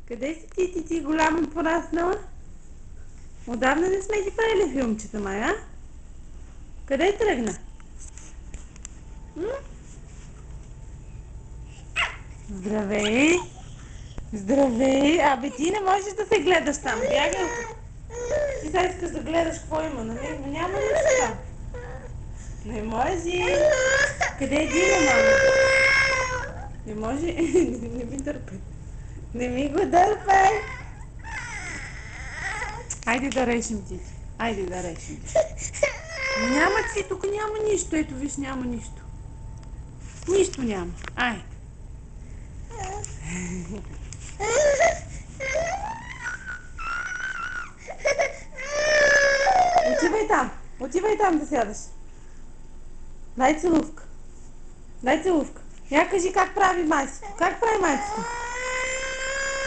Къде си ти голямо пораснала? Отдавна не сме ти правили филмчета, Мая. Къде тръгна? Здравей! Здравей! Абе ти не можеш да се гледаш там. Бягай! Ти сега искаш да гледаш какво има, нали? Но няма нищо там. Не може! Къде е Дима, мама? Не може! Не ми дърпай! Не ми го дърпай! Айде да решим, ти. Айде да решим. Няма ти, тук няма нищо. Ето виж, няма нищо. Нищо няма. Ай. Отивай там да сядаш. Дай целувка. Дай целувка. Я кажи как прави майцето. Как прави майцето?